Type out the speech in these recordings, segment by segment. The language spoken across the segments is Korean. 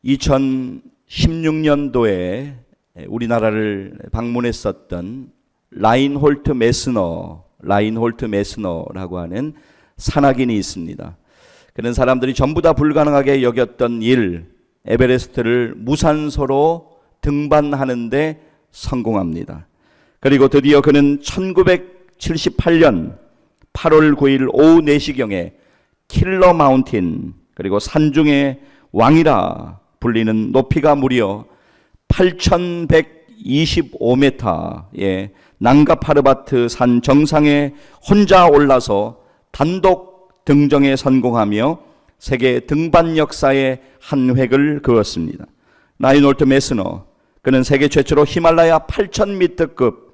2016년도에 우리나라를 방문했었던 라인홀트 메스너라고 하는 산악인이 있습니다. 그런 사람들이 전부 다 불가능하게 여겼던 일, 에베레스트를 무산소로 등반하는데 성공합니다. 그리고 드디어 그는 1978년 8월 9일 오후 4시경에 킬러 마운틴, 그리고 산중의 왕이라 불리는 높이가 무려 8,125m의 난가파르바트 산 정상에 혼자 올라서 단독 등정에 성공하며 세계 등반 역사의 한 획을 그었습니다. 라인홀트 메스너, 그는 세계 최초로 히말라야 8,000m급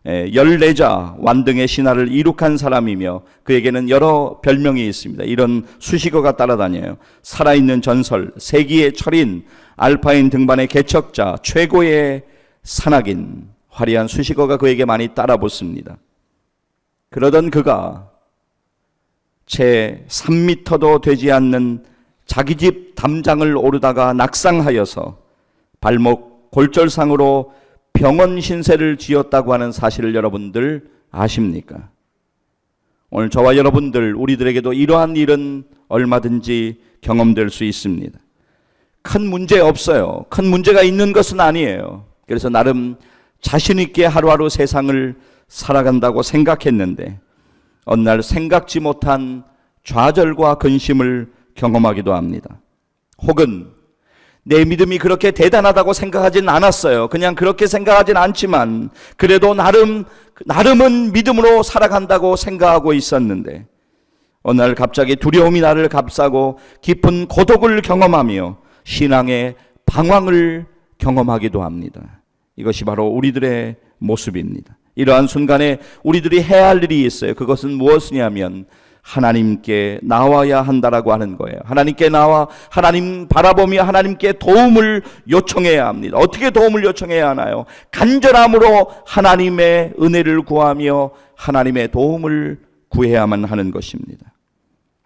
14자 완등의 신화를 이룩한 사람이며 그에게는 여러 별명이 있습니다. 이런 수식어가 따라다녀요. 살아있는 전설, 세기의 철인, 알파인 등반의 개척자, 최고의 산악인, 화려한 수식어가 그에게 많이 따라붙습니다. 그러던 그가 채 3m도 되지 않는 자기 집 담장을 오르다가 낙상하여서 발목 골절상으로 병원 신세를 지었다고 하는 사실을 여러분들 아십니까? 오늘 저와 여러분들, 우리들에게도 이러한 일은 얼마든지 경험될 수 있습니다. 큰 문제 없어요. 큰 문제가 있는 것은 아니에요. 그래서 나름 자신 있게 하루하루 세상을 살아간다고 생각했는데 어느 날 생각지 못한 좌절과 근심을 경험하기도 합니다. 혹은 내 믿음이 그렇게 대단하다고 생각하진 않았어요. 그냥 그렇게 생각하진 않지만 그래도 나름은 믿음으로 살아간다고 생각하고 있었는데 어느 날 갑자기 두려움이 나를 감싸고 깊은 고독을 경험하며 신앙의 방황을 경험하기도 합니다. 이것이 바로 우리들의 모습입니다. 이러한 순간에 우리들이 해야 할 일이 있어요. 그것은 무엇이냐면 하나님께 나와야 한다라고 하는 거예요. 하나님께 나와 하나님 바라보며 하나님께 도움을 요청해야 합니다. 어떻게 도움을 요청해야 하나요? 간절함으로 하나님의 은혜를 구하며 하나님의 도움을 구해야만 하는 것입니다.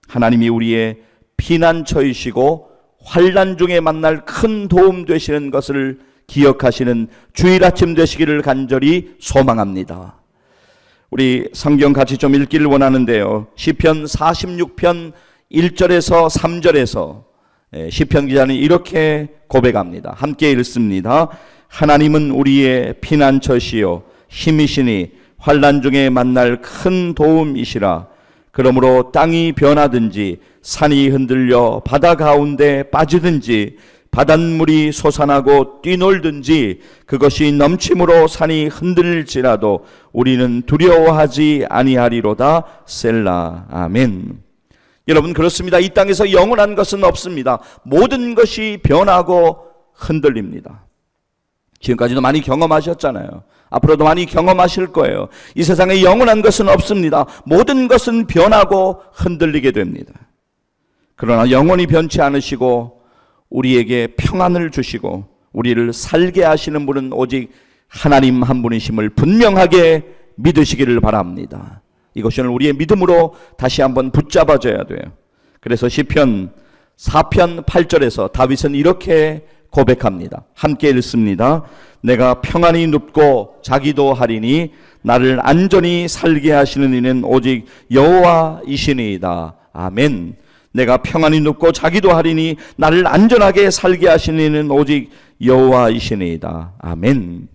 하나님이 우리의 피난처이시고 환난 중에 만날 큰 도움 되시는 것을 기억하시는 주일 아침 되시기를 간절히 소망합니다. 우리 성경 같이 좀 읽기를 원하는데요. 시편 46편 1절에서 3절에서 시편 기자는 이렇게 고백합니다. 함께 읽습니다. 하나님은 우리의 피난처시요 힘이시니 환난 중에 만날 큰 도움이시라. 그러므로 땅이 변하든지 산이 흔들려 바다 가운데 빠지든지 바닷물이 솟아나고 뛰놀든지 그것이 넘침으로 산이 흔들릴지라도 우리는 두려워하지 아니하리로다. 셀라. 아멘. 여러분, 그렇습니다. 이 땅에서 영원한 것은 없습니다. 모든 것이 변하고 흔들립니다. 지금까지도 많이 경험하셨잖아요. 앞으로도 많이 경험하실 거예요. 이 세상에 영원한 것은 없습니다. 모든 것은 변하고 흔들리게 됩니다. 그러나 영원히 변치 않으시고 우리에게 평안을 주시고 우리를 살게 하시는 분은 오직 하나님 한 분이심을 분명하게 믿으시기를 바랍니다. 이것이 오늘 우리의 믿음으로 다시 한번 붙잡아줘야 돼요. 그래서 시편 4편 8절에서 다윗은 이렇게 고백합니다. 함께 읽습니다. 내가 평안히 눕고 자기도 하리니 나를 안전히 살게 하시는 이는 오직 여호와이시니이다. 아멘. 내가 평안히 눕고 자기도 하리니 나를 안전하게 살게 하시는 이는 오직 여호와이시니이다. 아멘.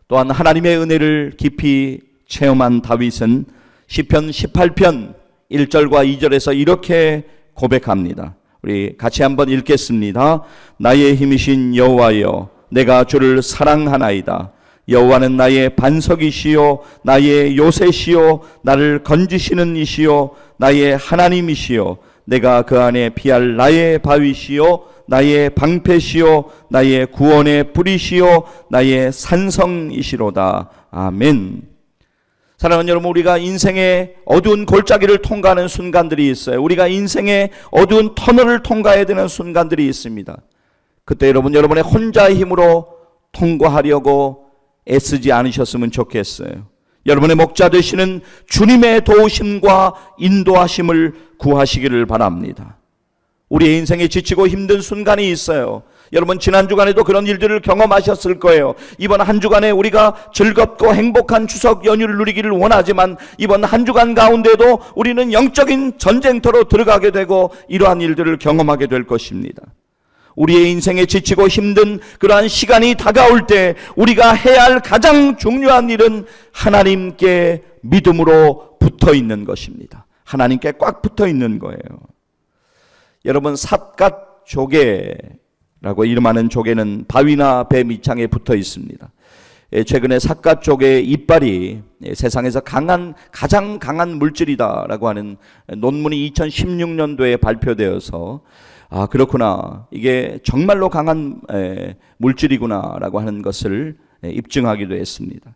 또한 하나님의 은혜를 깊이 체험한 다윗은 시편 18편 1절과 2절에서 이렇게 고백합니다. 우리 같이 한번 읽겠습니다. 나의 힘이신 여호와여, 내가 주를 사랑하나이다. 여호와는 나의 반석이시요 나의 요새시요 나를 건지시는 이시요 나의 하나님이시요 내가 그 안에 피할 나의 바위시요 나의 방패시요 나의 구원의 뿌리시요 나의 산성이시로다. 아멘. 사랑하는 여러분, 우리가 인생의 어두운 골짜기를 통과하는 순간들이 있어요. 우리가 인생의 어두운 터널을 통과해야 되는 순간들이 있습니다. 그때 여러분의 혼자의 힘으로 통과하려고 애쓰지 않으셨으면 좋겠어요. 여러분의 목자 되시는 주님의 도우심과 인도하심을 구하시기를 바랍니다. 우리의 인생에 지치고 힘든 순간이 있어요. 여러분 지난 주간에도 그런 일들을 경험하셨을 거예요. 이번 한 주간에 우리가 즐겁고 행복한 추석 연휴를 누리기를 원하지만 이번 한 주간 가운데도 우리는 영적인 전쟁터로 들어가게 되고 이러한 일들을 경험하게 될 것입니다. 우리의 인생에 지치고 힘든 그러한 시간이 다가올 때 우리가 해야 할 가장 중요한 일은 하나님께 믿음으로 붙어 있는 것입니다. 하나님께 꽉 붙어 있는 거예요. 여러분 삿갓 조개라고 이름하는 조개는 바위나 배 밑창에 붙어 있습니다. 최근에 삿갓 조개의 이빨이 세상에서 가장 강한 물질이다라고 하는 논문이 2016년도에 발표되어서 그렇구나, 이게 정말로 강한 물질이구나라고 하는 것을 입증하기도 했습니다.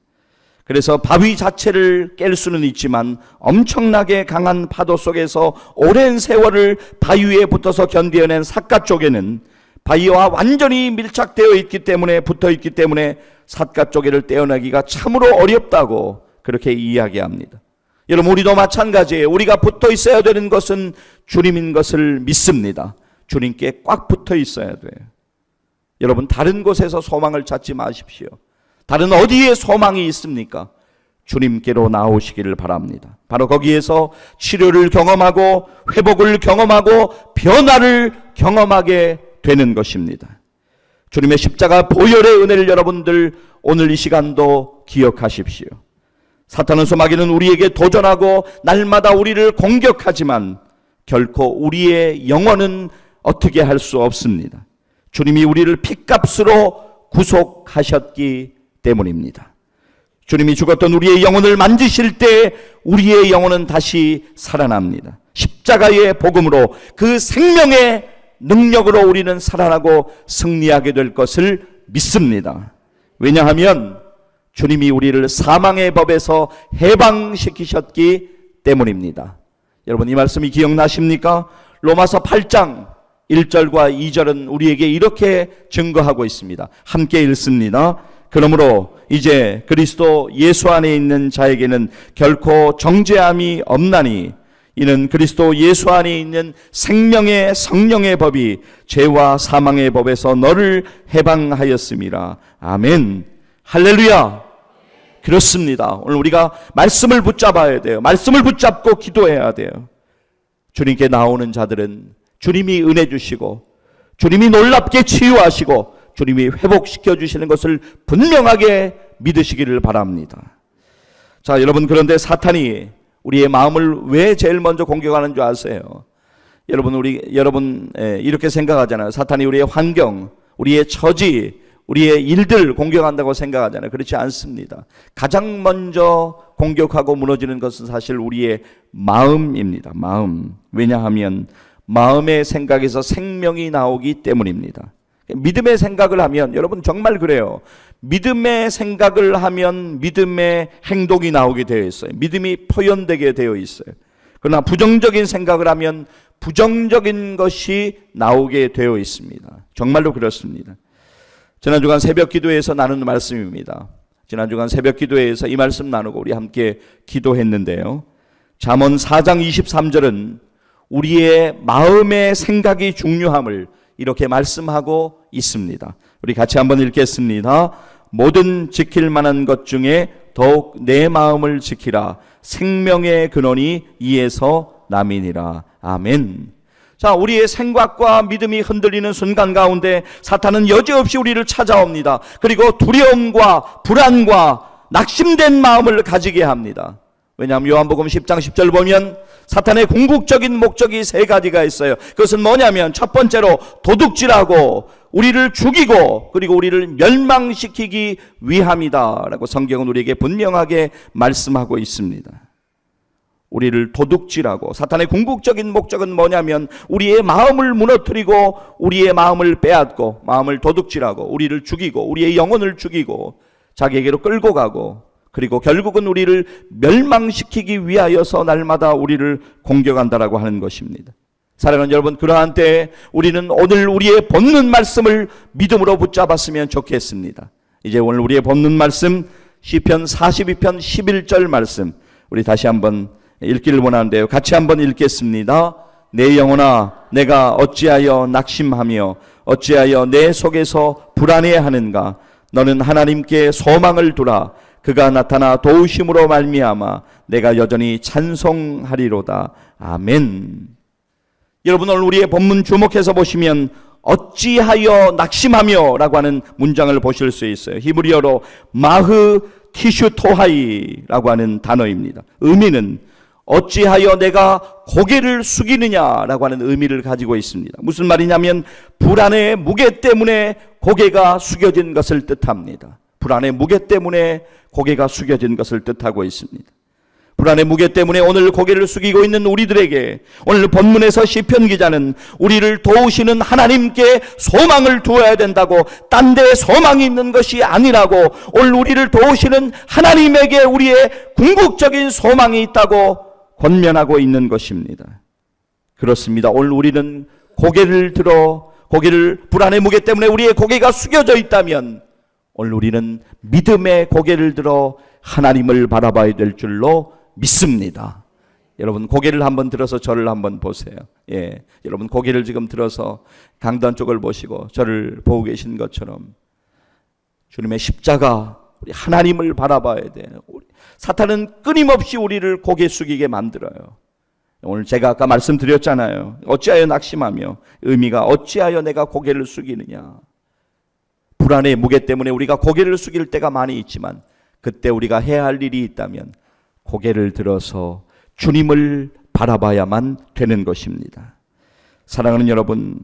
그래서 바위 자체를 깰 수는 있지만 엄청나게 강한 파도 속에서 오랜 세월을 바위 위에 붙어서 견뎌낸 삿갓 조개는 바위와 완전히 밀착되어 있기 때문에 붙어 있기 때문에 삿갓 조개를 떼어내기가 참으로 어렵다고 그렇게 이야기합니다. 여러분 우리도 마찬가지예요. 우리가 붙어 있어야 되는 것은 주님인 것을 믿습니다. 주님께 꽉 붙어 있어야 돼요. 여러분 다른 곳에서 소망을 찾지 마십시오. 다른 어디에 소망이 있습니까? 주님께로 나오시기를 바랍니다. 바로 거기에서 치료를 경험하고 회복을 경험하고 변화를 경험하게 되는 것입니다. 주님의 십자가 보혈의 은혜를 여러분들 오늘 이 시간도 기억하십시오. 사탄은 소마귀는 우리에게 도전하고 날마다 우리를 공격하지만 결코 우리의 영혼은 어떻게 할 수 없습니다. 주님이 우리를 핏값으로 구속하셨기 때문입니다. 주님이 죽었던 우리의 영혼을 만지실 때 우리의 영혼은 다시 살아납니다. 십자가의 복음으로 그 생명의 능력으로 우리는 살아나고 승리하게 될 것을 믿습니다. 왜냐하면 주님이 우리를 사망의 법에서 해방시키셨기 때문입니다. 여러분 이 말씀이 기억나십니까? 로마서 8장 1절과 2절은 우리에게 이렇게 증거하고 있습니다. 함께 읽습니다. 그러므로 이제 그리스도 예수 안에 있는 자에게는 결코 정죄함이 없나니 이는 그리스도 예수 안에 있는 생명의 성령의 법이 죄와 사망의 법에서 너를 해방하였음이라. 아멘. 할렐루야. 그렇습니다. 오늘 우리가 말씀을 붙잡아야 돼요. 말씀을 붙잡고 기도해야 돼요. 주님께 나오는 자들은 주님이 은혜 주시고 주님이 놀랍게 치유하시고 주님이 회복시켜 주시는 것을 분명하게 믿으시기를 바랍니다. 자, 여러분 그런데 사탄이 우리의 마음을 왜 제일 먼저 공격하는 줄 아세요? 여러분 이렇게 생각하잖아요. 사탄이 우리의 환경, 우리의 처지, 우리의 일들 공격한다고 생각하잖아요. 그렇지 않습니다. 가장 먼저 공격하고 무너지는 것은 사실 우리의 마음입니다. 마음. 왜냐하면 마음의 생각에서 생명이 나오기 때문입니다. 믿음의 생각을 하면 여러분 정말 그래요. 믿음의 생각을 하면 믿음의 행동이 나오게 되어 있어요. 믿음이 표현되게 되어 있어요. 그러나 부정적인 생각을 하면 부정적인 것이 나오게 되어 있습니다. 정말로 그렇습니다. 지난 주간 새벽 기도회에서 나눈 말씀입니다. 지난 주간 새벽 기도회에서 이 말씀 나누고 우리 함께 기도했는데요. 잠언 4장 23절은 우리의 마음의 생각이 중요함을 이렇게 말씀하고 있습니다. 우리 같이 한번 읽겠습니다. 모든 지킬 만한 것 중에 더욱 내 마음을 지키라. 생명의 근원이 이에서 남이니라. 아멘. 자, 우리의 생각과 믿음이 흔들리는 순간 가운데 사탄은 여지없이 우리를 찾아옵니다. 그리고 두려움과 불안과 낙심된 마음을 가지게 합니다. 왜냐하면 요한복음 10장 10절 보면 사탄의 궁극적인 목적이 세 가지가 있어요. 그것은 뭐냐면 첫 번째로 도둑질하고 우리를 죽이고 그리고 우리를 멸망시키기 위함이다 라고 성경은 우리에게 분명하게 말씀하고 있습니다. 우리를 도둑질하고 사탄의 궁극적인 목적은 뭐냐면 우리의 마음을 무너뜨리고 우리의 마음을 빼앗고 마음을 도둑질하고 우리를 죽이고 우리의 영혼을 죽이고 자기에게로 끌고 가고 그리고 결국은 우리를 멸망시키기 위하여서 날마다 우리를 공격한다라고 하는 것입니다. 사랑하는 여러분, 그러한 때에 우리는 오늘 우리의 본문 말씀을 믿음으로 붙잡았으면 좋겠습니다. 이제 오늘 우리의 본문 말씀 시편 42편 11절 말씀 우리 다시 한번 읽기를 원하는데요. 같이 한번 읽겠습니다. 내 영혼아 내가 어찌하여 낙심하며 어찌하여 내 속에서 불안해하는가. 너는 하나님께 소망을 두라. 그가 나타나 도우심으로 말미암아 내가 여전히 찬송하리로다. 아멘. 여러분, 오늘 우리의 본문 주목해서 보시면 어찌하여 낙심하며 라고 하는 문장을 보실 수 있어요. 히브리어로 마흐 티슈토하이라고 하는 단어입니다. 의미는 어찌하여 내가 고개를 숙이느냐라고 하는 의미를 가지고 있습니다. 무슨 말이냐면 불안의 무게 때문에 고개가 숙여진 것을 뜻합니다. 불안의 무게 때문에 고개가 숙여진 것을 뜻하고 있습니다. 불안의 무게 때문에 오늘 고개를 숙이고 있는 우리들에게 오늘 본문에서 시편 기자는 우리를 도우시는 하나님께 소망을 두어야 된다고, 딴 데 소망이 있는 것이 아니라고, 오늘 우리를 도우시는 하나님에게 우리의 궁극적인 소망이 있다고 권면하고 있는 것입니다. 그렇습니다. 오늘 우리는 고개를 불안의 무게 때문에 우리의 고개가 숙여져 있다면 오늘 우리는 믿음의 고개를 들어 하나님을 바라봐야 될 줄로 믿습니다. 여러분, 고개를 한번 들어서 저를 한번 보세요. 예, 여러분 고개를 지금 들어서 강단 쪽을 보시고 저를 보고 계신 것처럼 주님의 십자가, 우리 하나님을 바라봐야 돼요. 사탄은 끊임없이 우리를 고개 숙이게 만들어요. 오늘 제가 아까 말씀드렸잖아요. 어찌하여 낙심하며, 의미가 어찌하여 내가 고개를 숙이느냐. 불안의 무게 때문에 우리가 고개를 숙일 때가 많이 있지만 그때 우리가 해야 할 일이 있다면 고개를 들어서 주님을 바라봐야만 되는 것입니다. 사랑하는 여러분,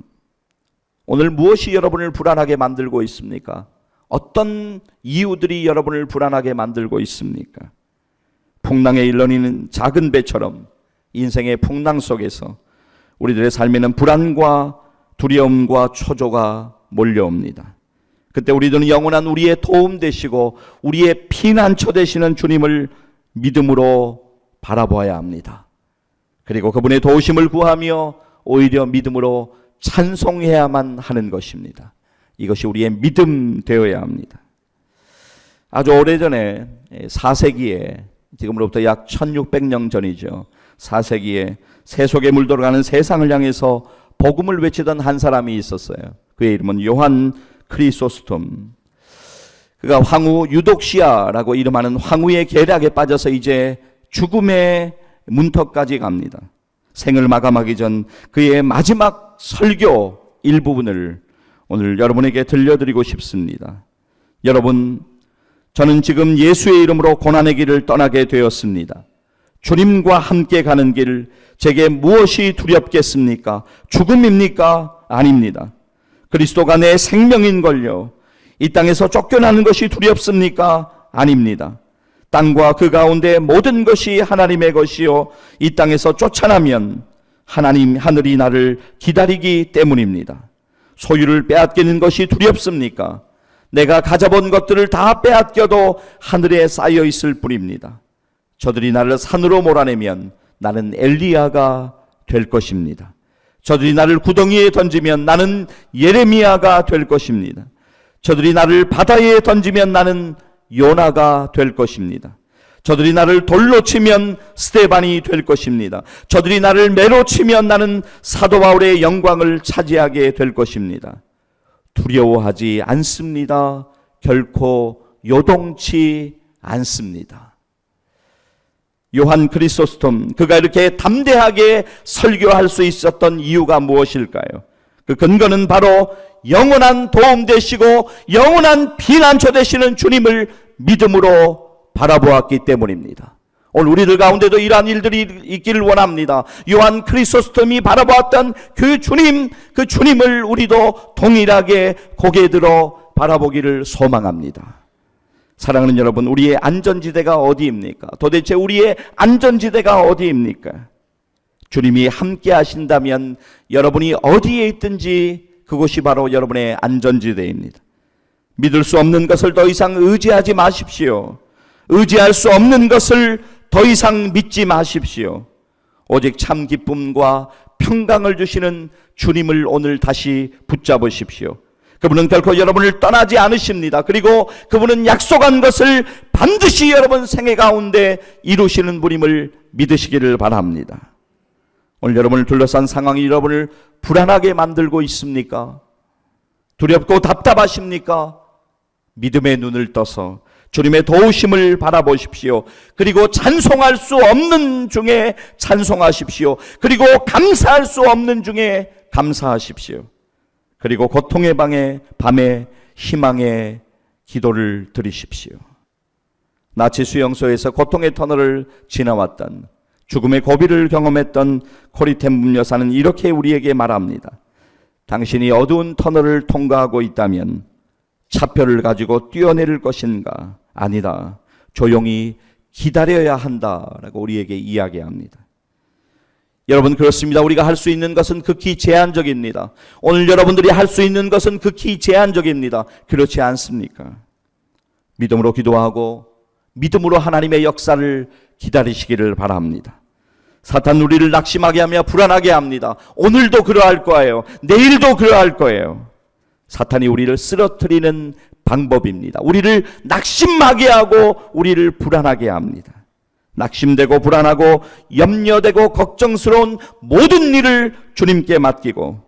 오늘 무엇이 여러분을 불안하게 만들고 있습니까? 어떤 이유들이 여러분을 불안하게 만들고 있습니까? 풍랑에 일렁이는 작은 배처럼 인생의 풍랑 속에서 우리들의 삶에는 불안과 두려움과 초조가 몰려옵니다. 그때 우리들은 영원한 우리의 도움 되시고 우리의 피난처 되시는 주님을 믿음으로 바라보아야 합니다. 그리고 그분의 도우심을 구하며 오히려 믿음으로 찬송해야만 하는 것입니다. 이것이 우리의 믿음 되어야 합니다. 아주 오래전에 4세기에, 지금으로부터 약 1600년 전이죠. 4세기에 새 속에 물들어가는 세상을 향해서 복음을 외치던 한 사람이 있었어요. 그의 이름은 요한 크리소스톰. 그가 황후 유독시아라고 이름하는 황후의 계략에 빠져서 이제 죽음의 문턱까지 갑니다. 생을 마감하기 전 그의 마지막 설교 일부분을 오늘 여러분에게 들려드리고 싶습니다. 여러분, 저는 지금 예수의 이름으로 고난의 길을 떠나게 되었습니다. 주님과 함께 가는 길, 제게 무엇이 두렵겠습니까? 죽음입니까? 아닙니다. 그리스도가 내 생명인걸요. 이 땅에서 쫓겨나는 것이 두렵습니까? 아닙니다. 땅과 그 가운데 모든 것이 하나님의 것이요, 이 땅에서 쫓아나면 하늘이 나를 기다리기 때문입니다. 소유를 빼앗기는 것이 두렵습니까? 내가 가져본 것들을 다 빼앗겨도 하늘에 쌓여 있을 뿐입니다. 저들이 나를 산으로 몰아내면 나는 엘리야가 될 것입니다. 저들이 나를 구덩이에 던지면 나는 예레미야가 될 것입니다. 저들이 나를 바다에 던지면 나는 요나가 될 것입니다. 저들이 나를 돌로 치면 스데반이 될 것입니다. 저들이 나를 매로 치면 나는 사도 바울의 영광을 차지하게 될 것입니다. 두려워하지 않습니다. 결코 요동치 않습니다. 요한 크리소스톰, 그가 이렇게 담대하게 설교할 수 있었던 이유가 무엇일까요? 그 근거는 바로 영원한 도움 되시고 영원한 피난처 되시는 주님을 믿음으로 바라보았기 때문입니다. 오늘 우리들 가운데도 이러한 일들이 있기를 원합니다. 요한 크리소스톰이 바라보았던 그 주님, 그 주님을 우리도 동일하게 고개 들어 바라보기를 소망합니다. 사랑하는 여러분, 우리의 안전지대가 어디입니까? 도대체 우리의 안전지대가 어디입니까? 주님이 함께 하신다면 여러분이 어디에 있든지 그곳이 바로 여러분의 안전지대입니다. 믿을 수 없는 것을 더 이상 의지하지 마십시오. 의지할 수 없는 것을 더 이상 믿지 마십시오. 오직 참 기쁨과 평강을 주시는 주님을 오늘 다시 붙잡으십시오. 그분은 결코 여러분을 떠나지 않으십니다. 그리고 그분은 약속한 것을 반드시 여러분 생애 가운데 이루시는 분임을 믿으시기를 바랍니다. 오늘 여러분을 둘러싼 상황이 여러분을 불안하게 만들고 있습니까? 두렵고 답답하십니까? 믿음의 눈을 떠서 주님의 도우심을 바라보십시오. 그리고 찬송할 수 없는 중에 찬송하십시오. 그리고 감사할 수 없는 중에 감사하십시오. 그리고 고통의 밤에 희망의 기도를 드리십시오. 나치 수용소에서 고통의 터널을 지나왔던, 죽음의 고비를 경험했던 코리 텐붐 여사는 이렇게 우리에게 말합니다. 당신이 어두운 터널을 통과하고 있다면 차표를 가지고 뛰어내릴 것인가? 아니다. 조용히 기다려야 한다라고 우리에게 이야기합니다. 여러분, 그렇습니다. 우리가 할 수 있는 것은 극히 제한적입니다. 오늘 여러분들이 할 수 있는 것은 극히 제한적입니다. 그렇지 않습니까? 믿음으로 기도하고 믿음으로 하나님의 역사를 기다리시기를 바랍니다. 사탄 우리를 낙심하게 하며 불안하게 합니다. 오늘도 그러할 거예요. 내일도 그러할 거예요. 사탄이 우리를 쓰러뜨리는 방법입니다. 우리를 낙심하게 하고 우리를 불안하게 합니다. 낙심되고 불안하고 염려되고 걱정스러운 모든 일을 주님께 맡기고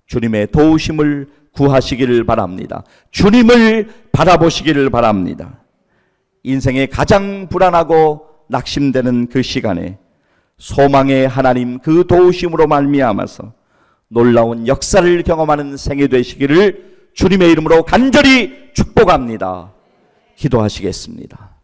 주님의 도우심을 구하시기를 바랍니다. 주님을 바라보시기를 바랍니다. 인생의 가장 불안하고 낙심되는 그 시간에 소망의 하나님 그 도우심으로 말미암아서 놀라운 역사를 경험하는 생애 되시기를 주님의 이름으로 간절히 축복합니다. 기도하시겠습니다.